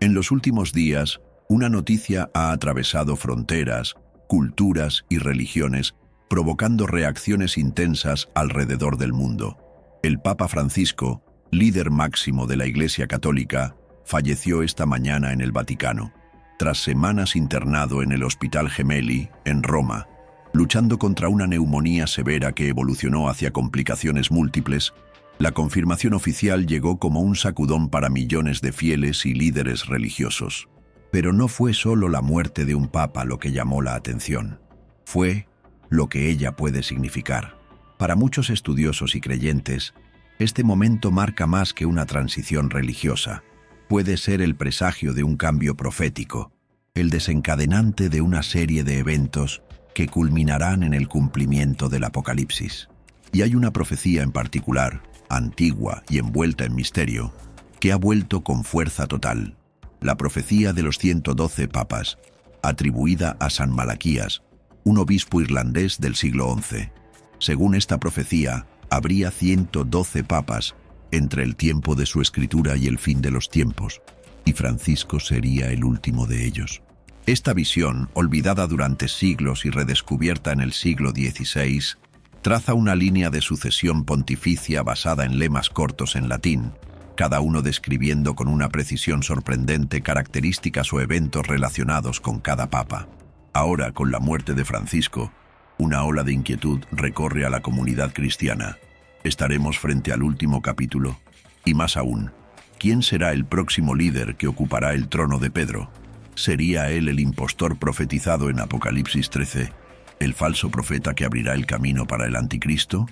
En los últimos días, una noticia ha atravesado fronteras, culturas y religiones, provocando reacciones intensas alrededor del mundo. El Papa Francisco, líder máximo de la Iglesia Católica, falleció esta mañana en el Vaticano, tras semanas internado en el Hospital Gemelli, en Roma, luchando contra una neumonía severa que evolucionó hacia complicaciones múltiples. La confirmación oficial llegó como un sacudón para millones de fieles y líderes religiosos. Pero no fue solo la muerte de un papa lo que llamó la atención. Fue lo que ella puede significar. Para muchos estudiosos y creyentes, este momento marca más que una transición religiosa. Puede ser el presagio de un cambio profético, el desencadenante de una serie de eventos que culminarán en el cumplimiento del Apocalipsis. Y hay una profecía en particular, antigua y envuelta en misterio, que ha vuelto con fuerza total. La profecía de los 112 papas, atribuida a San Malaquías, un obispo irlandés del siglo XI. Según esta profecía, habría 112 papas entre el tiempo de su escritura y el fin de los tiempos, y Francisco sería el último de ellos. Esta visión, olvidada durante siglos y redescubierta en el siglo XVI, traza una línea de sucesión pontificia basada en lemas cortos en latín, cada uno describiendo con una precisión sorprendente características o eventos relacionados con cada papa. Ahora, con la muerte de Francisco, una ola de inquietud recorre a la comunidad cristiana. ¿Estaremos frente al último capítulo? Y más aún, ¿quién será el próximo líder que ocupará el trono de Pedro? ¿Sería él el impostor profetizado en Apocalipsis 13, el falso profeta que abrirá el camino para el anticristo?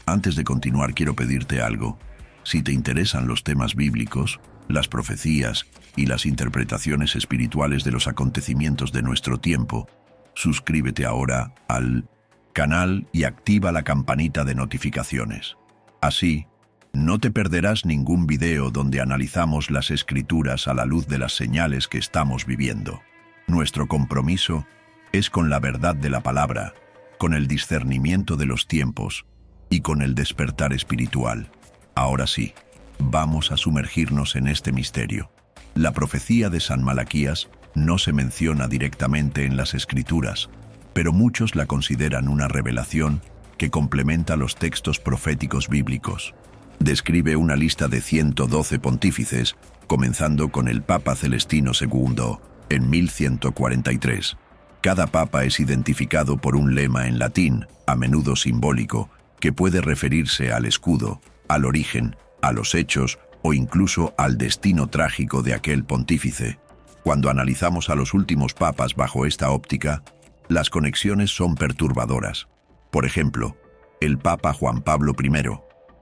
Antes de continuar, quiero pedirte algo. Si te interesan los temas bíblicos, las profecías y las interpretaciones espirituales de los acontecimientos de nuestro tiempo, suscríbete ahora al canal y activa la campanita de notificaciones. Así, no te perderás ningún video donde analizamos las Escrituras a la luz de las señales que estamos viviendo. Nuestro compromiso es con la verdad de la palabra, con el discernimiento de los tiempos y con el despertar espiritual. Ahora sí, vamos a sumergirnos en este misterio. La profecía de San Malaquías no se menciona directamente en las Escrituras, pero muchos la consideran una revelación que complementa los textos proféticos bíblicos. Describe una lista de 112 pontífices, comenzando con el Papa Celestino II, en 1143. Cada papa es identificado por un lema en latín, a menudo simbólico, que puede referirse al escudo, al origen, a los hechos o incluso al destino trágico de aquel pontífice. Cuando analizamos a los últimos papas bajo esta óptica, las conexiones son perturbadoras. Por ejemplo, el Papa Juan Pablo I,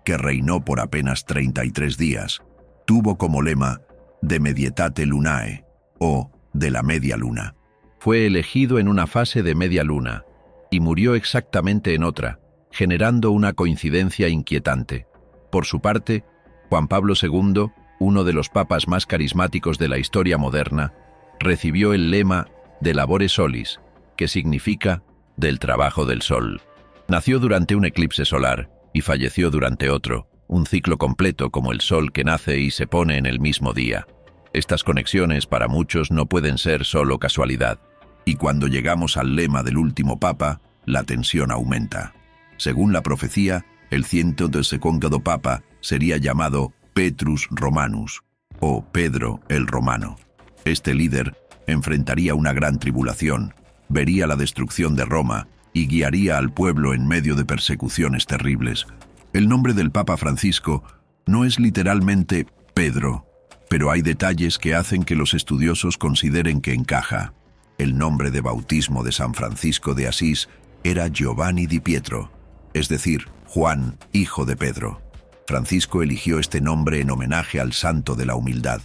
que reinó por apenas 33 días, tuvo como lema De medietate lunae, o de la media luna. Fue elegido en una fase de media luna y murió exactamente en otra, generando una coincidencia inquietante. Por su parte, Juan Pablo II, uno de los papas más carismáticos de la historia moderna, recibió el lema de Labore Solis, que significa del trabajo del sol. Nació durante un eclipse solar y falleció durante otro, un ciclo completo como el sol que nace y se pone en el mismo día. Estas conexiones para muchos no pueden ser solo casualidad, y cuando llegamos al lema del último papa, la tensión aumenta. Según la profecía, el 112º papa sería llamado Petrus Romanus, o Pedro el Romano. Este líder enfrentaría una gran tribulación, vería la destrucción de Roma y guiaría al pueblo en medio de persecuciones terribles. El nombre del Papa Francisco no es literalmente Pedro, pero hay detalles que hacen que los estudiosos consideren que encaja. El nombre de bautismo de San Francisco de Asís era Giovanni di Pietro, es decir, Juan, hijo de Pedro. Francisco eligió este nombre en homenaje al santo de la humildad.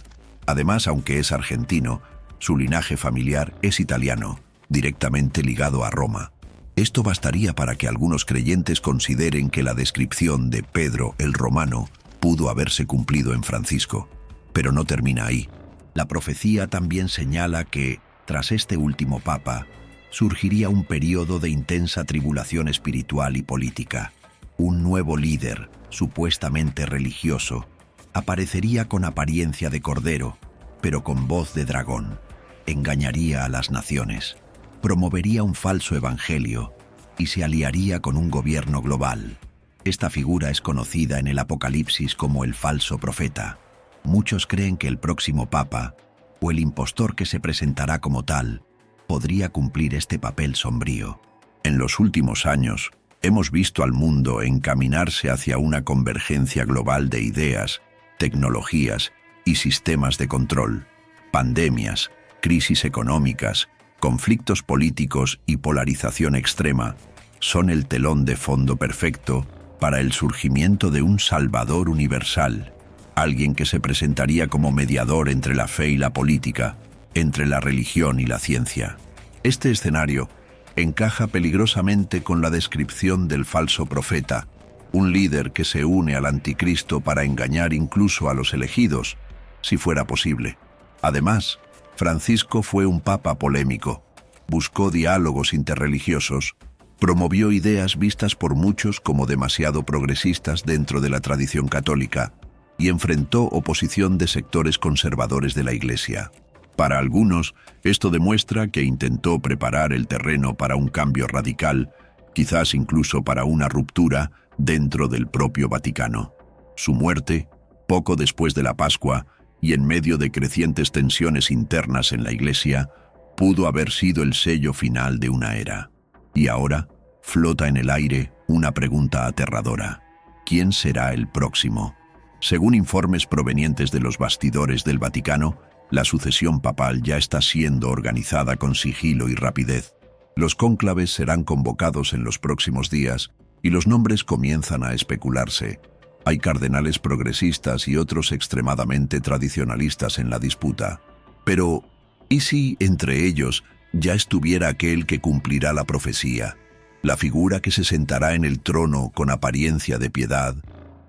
Además, aunque es argentino, su linaje familiar es italiano, directamente ligado a Roma. Esto bastaría para que algunos creyentes consideren que la descripción de Pedro el Romano pudo haberse cumplido en Francisco. Pero no termina ahí. La profecía también señala que, tras este último papa, surgiría un período de intensa tribulación espiritual y política. Un nuevo líder, supuestamente religioso, aparecería con apariencia de cordero, pero con voz de dragón. Engañaría a las naciones, promovería un falso evangelio y se aliaría con un gobierno global. Esta figura es conocida en el Apocalipsis como el falso profeta. Muchos creen que el próximo papa, o el impostor que se presentará como tal, podría cumplir este papel sombrío. En los últimos años, hemos visto al mundo encaminarse hacia una convergencia global de ideas, tecnologías y sistemas de control. Pandemias, crisis económicas, conflictos políticos y polarización extrema son el telón de fondo perfecto para el surgimiento de un Salvador universal, alguien que se presentaría como mediador entre la fe y la política, entre la religión y la ciencia. Este escenario encaja peligrosamente con la descripción del falso profeta, un líder que se une al anticristo para engañar incluso a los elegidos, si fuera posible. Además, Francisco fue un papa polémico, buscó diálogos interreligiosos, promovió ideas vistas por muchos como demasiado progresistas dentro de la tradición católica y enfrentó oposición de sectores conservadores de la Iglesia. Para algunos, esto demuestra que intentó preparar el terreno para un cambio radical, quizás incluso para una ruptura dentro del propio Vaticano. Su muerte, poco después de la Pascua y en medio de crecientes tensiones internas en la Iglesia, pudo haber sido el sello final de una era. Y ahora, flota en el aire una pregunta aterradora. ¿Quién será el próximo? Según informes provenientes de los bastidores del Vaticano, la sucesión papal ya está siendo organizada con sigilo y rapidez. Los cónclaves serán convocados en los próximos días y los nombres comienzan a especularse. Hay cardenales progresistas y otros extremadamente tradicionalistas en la disputa. Pero, ¿y si entre ellos ya estuviera aquel que cumplirá la profecía? La figura que se sentará en el trono con apariencia de piedad,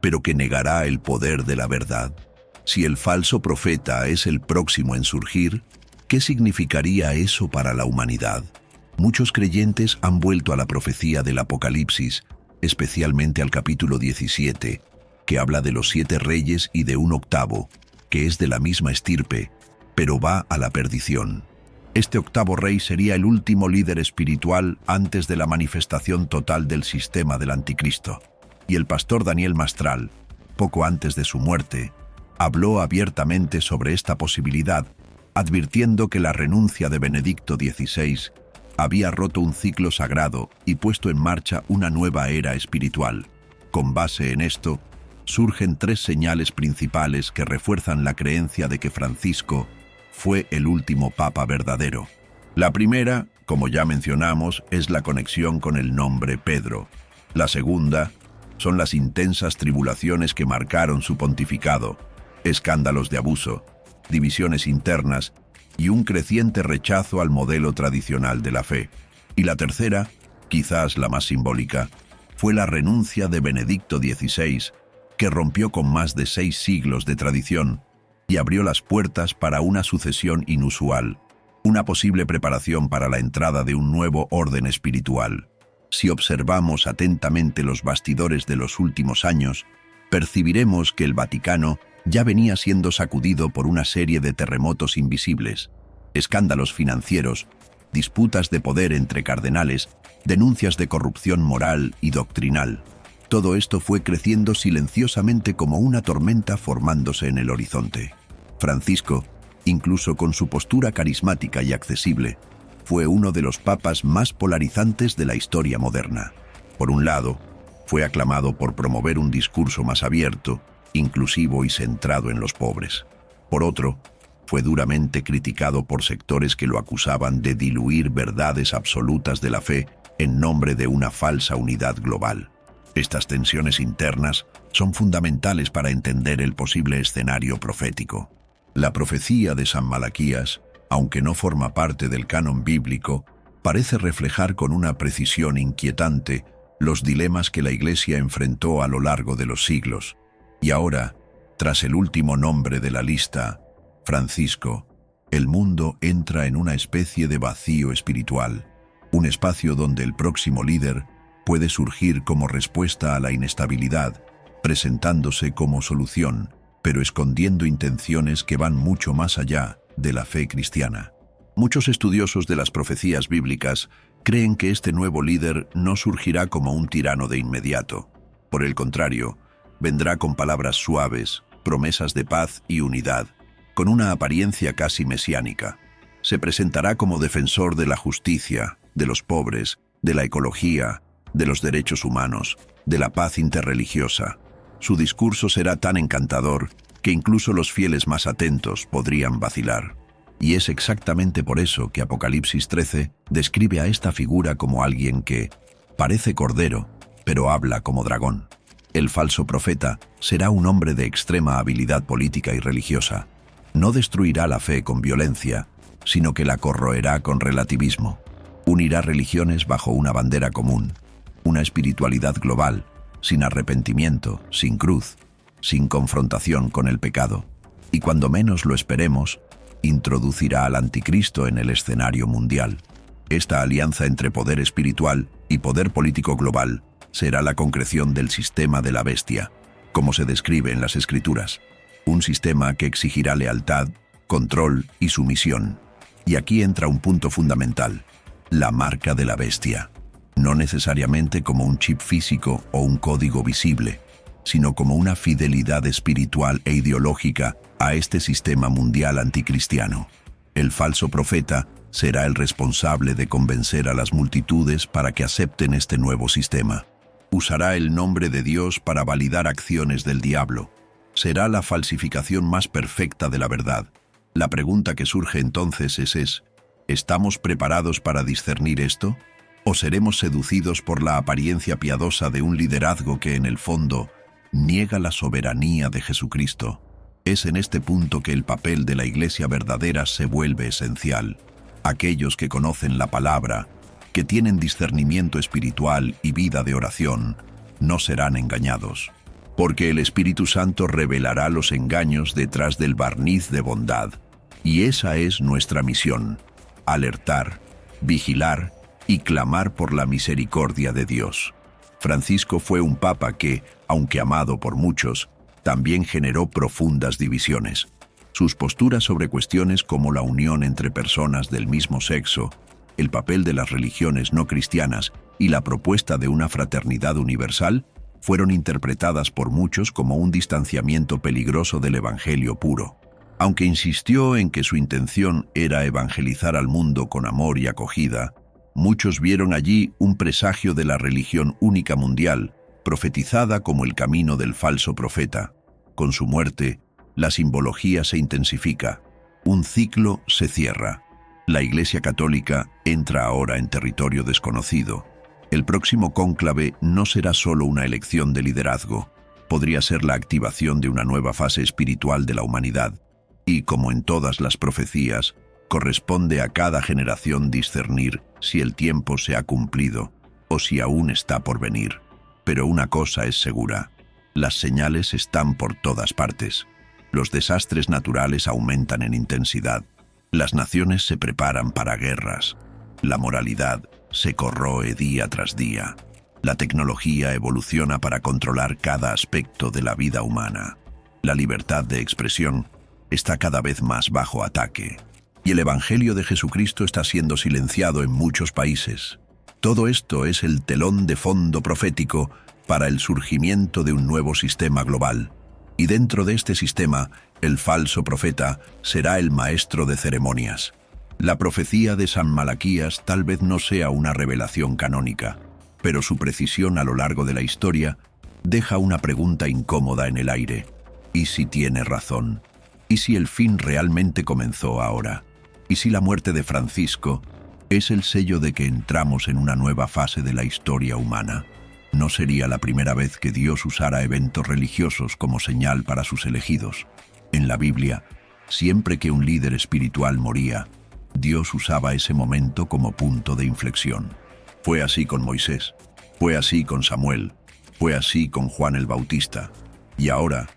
pero que negará el poder de la verdad. Si el falso profeta es el próximo en surgir, ¿qué significaría eso para la humanidad? Muchos creyentes han vuelto a la profecía del Apocalipsis, especialmente al capítulo 17, que habla de los 7 reyes y de un octavo, que es de la misma estirpe, pero va a la perdición. Este octavo rey sería el último líder espiritual antes de la manifestación total del sistema del anticristo. Y el pastor Daniel Mastral, poco antes de su muerte, habló abiertamente sobre esta posibilidad, advirtiendo que la renuncia de Benedicto XVI había roto un ciclo sagrado y puesto en marcha una nueva era espiritual. Con base en esto, surgen 3 señales principales que refuerzan la creencia de que Francisco fue el último papa verdadero. La primera, como ya mencionamos, es la conexión con el nombre Pedro. La segunda son las intensas tribulaciones que marcaron su pontificado, escándalos de abuso, divisiones internas y un creciente rechazo al modelo tradicional de la fe. Y la tercera, quizás la más simbólica, fue la renuncia de Benedicto XVI, que rompió con más de 6 siglos de tradición y abrió las puertas para una sucesión inusual, una posible preparación para la entrada de un nuevo orden espiritual. Si observamos atentamente los bastidores de los últimos años, percibiremos que el Vaticano ya venía siendo sacudido por una serie de terremotos invisibles, escándalos financieros, disputas de poder entre cardenales, denuncias de corrupción moral y doctrinal. Todo esto fue creciendo silenciosamente como una tormenta formándose en el horizonte. Francisco, incluso con su postura carismática y accesible, fue uno de los papas más polarizantes de la historia moderna. Por un lado, fue aclamado por promover un discurso más abierto, inclusivo y centrado en los pobres. Por otro, fue duramente criticado por sectores que lo acusaban de diluir verdades absolutas de la fe en nombre de una falsa unidad global. Estas tensiones internas son fundamentales para entender el posible escenario profético. La profecía de San Malaquías, aunque no forma parte del canon bíblico, parece reflejar con una precisión inquietante los dilemas que la Iglesia enfrentó a lo largo de los siglos. Y ahora, tras el último nombre de la lista, Francisco, el mundo entra en una especie de vacío espiritual, un espacio donde el próximo líder puede surgir como respuesta a la inestabilidad, presentándose como solución, pero escondiendo intenciones que van mucho más allá de la fe cristiana. Muchos estudiosos de las profecías bíblicas creen que este nuevo líder no surgirá como un tirano de inmediato. Por el contrario, vendrá con palabras suaves, promesas de paz y unidad, con una apariencia casi mesiánica. Se presentará como defensor de la justicia, de los pobres, de la ecología, de los derechos humanos, de la paz interreligiosa. Su discurso será tan encantador que incluso los fieles más atentos podrían vacilar. Y es exactamente por eso que Apocalipsis 13 describe a esta figura como alguien que parece cordero, pero habla como dragón. El falso profeta será un hombre de extrema habilidad política y religiosa. No destruirá la fe con violencia, sino que la corroerá con relativismo. Unirá religiones bajo una bandera común, una espiritualidad global, sin arrepentimiento, sin cruz, sin confrontación con el pecado. Y cuando menos lo esperemos, introducirá al anticristo en el escenario mundial. Esta alianza entre poder espiritual y poder político global será la concreción del sistema de la bestia, como se describe en las Escrituras. Un sistema que exigirá lealtad, control y sumisión. Y aquí entra un punto fundamental: la marca de la bestia. No necesariamente como un chip físico o un código visible, sino como una fidelidad espiritual e ideológica a este sistema mundial anticristiano. El falso profeta será el responsable de convencer a las multitudes para que acepten este nuevo sistema. Usará el nombre de Dios para validar acciones del diablo. Será la falsificación más perfecta de la verdad. La pregunta que surge entonces es: ¿estamos preparados para discernir esto? ¿O seremos seducidos por la apariencia piadosa de un liderazgo que en el fondo niega la soberanía de Jesucristo? Es en este punto que el papel de la iglesia verdadera se vuelve esencial. Aquellos que conocen la palabra, que tienen discernimiento espiritual y vida de oración, no serán engañados, porque el Espíritu Santo revelará los engaños detrás del barniz de bondad. Y esa es nuestra misión: alertar, vigilar y clamar por la misericordia de Dios. Francisco fue un papa que, aunque amado por muchos, también generó profundas divisiones. Sus posturas sobre cuestiones como la unión entre personas del mismo sexo, el papel de las religiones no cristianas y la propuesta de una fraternidad universal fueron interpretadas por muchos como un distanciamiento peligroso del evangelio puro. Aunque insistió en que su intención era evangelizar al mundo con amor y acogida, muchos vieron allí un presagio de la religión única mundial, profetizada como el camino del falso profeta. Con su muerte, la simbología se intensifica. Un ciclo se cierra. La Iglesia Católica entra ahora en territorio desconocido. El próximo cónclave no será solo una elección de liderazgo, podría ser la activación de una nueva fase espiritual de la humanidad. Y, como en todas las profecías, corresponde a cada generación discernir si el tiempo se ha cumplido o si aún está por venir. Pero una cosa es segura: las señales están por todas partes. Los desastres naturales aumentan en intensidad. Las naciones se preparan para guerras. La moralidad se corroe día tras día. La tecnología evoluciona para controlar cada aspecto de la vida humana. La libertad de expresión está cada vez más bajo ataque. Y el Evangelio de Jesucristo está siendo silenciado en muchos países. Todo esto es el telón de fondo profético para el surgimiento de un nuevo sistema global. Y dentro de este sistema, el falso profeta será el maestro de ceremonias. La profecía de San Malaquías tal vez no sea una revelación canónica, pero su precisión a lo largo de la historia deja una pregunta incómoda en el aire. ¿Y si tiene razón? ¿Y si el fin realmente comenzó ahora? ¿Y si la muerte de Francisco es el sello de que entramos en una nueva fase de la historia humana? No sería la primera vez que Dios usara eventos religiosos como señal para sus elegidos. En la Biblia, siempre que un líder espiritual moría, Dios usaba ese momento como punto de inflexión. Fue así con Moisés, fue así con Samuel, fue así con Juan el Bautista, y ahora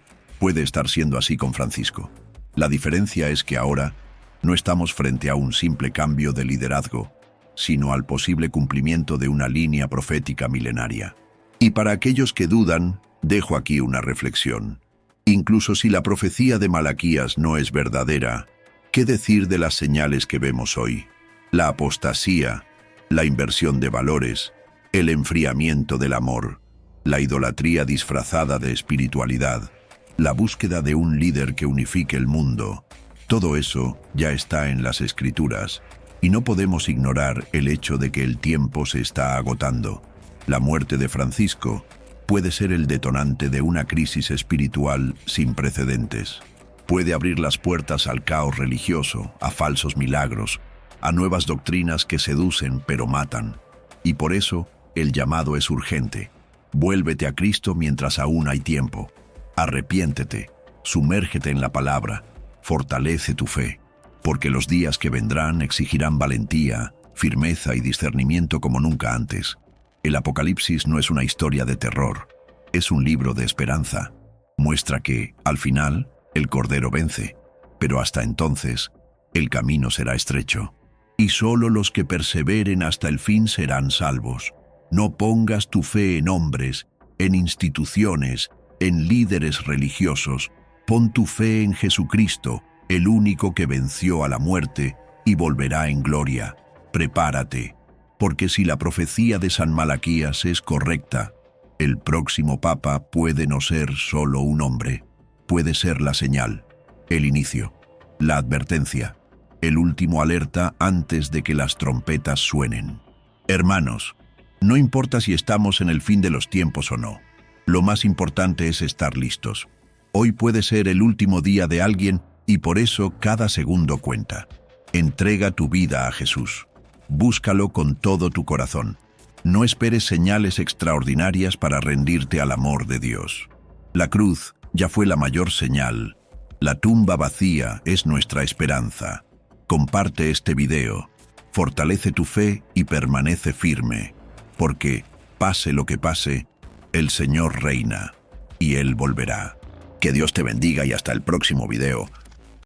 puede estar siendo así con Francisco. La diferencia es que ahora no estamos frente a un simple cambio de liderazgo, sino al posible cumplimiento de una línea profética milenaria. Y para aquellos que dudan, dejo aquí una reflexión. Incluso si la profecía de Malaquías no es verdadera, ¿qué decir de las señales que vemos hoy? La apostasía, la inversión de valores, el enfriamiento del amor, la idolatría disfrazada de espiritualidad, la búsqueda de un líder que unifique el mundo. Todo eso ya está en las Escrituras, y no podemos ignorar el hecho de que el tiempo se está agotando. La muerte de Francisco puede ser el detonante de una crisis espiritual sin precedentes. Puede abrir las puertas al caos religioso, a falsos milagros, a nuevas doctrinas que seducen pero matan. Y por eso, el llamado es urgente. Vuélvete a Cristo mientras aún hay tiempo. Arrepiéntete, sumérgete en la palabra, fortalece tu fe, porque los días que vendrán exigirán valentía, firmeza y discernimiento como nunca antes. El Apocalipsis no es una historia de terror, es un libro de esperanza. Muestra que, al final, el Cordero vence, pero hasta entonces, el camino será estrecho. Y solo los que perseveren hasta el fin serán salvos. No pongas tu fe en hombres, en instituciones, en líderes religiosos. Pon tu fe en Jesucristo, el único que venció a la muerte y volverá en gloria. Prepárate, porque si la profecía de San Malaquías es correcta, el próximo Papa puede no ser solo un hombre, puede ser la señal, el inicio, la advertencia, el último alerta antes de que las trompetas suenen. Hermanos, no importa si estamos en el fin de los tiempos o no, lo más importante es estar listos. Hoy puede ser el último día de alguien y por eso cada segundo cuenta. Entrega tu vida a Jesús. Búscalo con todo tu corazón. No esperes señales extraordinarias para rendirte al amor de Dios. La cruz ya fue la mayor señal. La tumba vacía es nuestra esperanza. Comparte este video. Fortalece tu fe y permanece firme, porque, pase lo que pase, el Señor reina y Él volverá. Que Dios te bendiga y hasta el próximo video.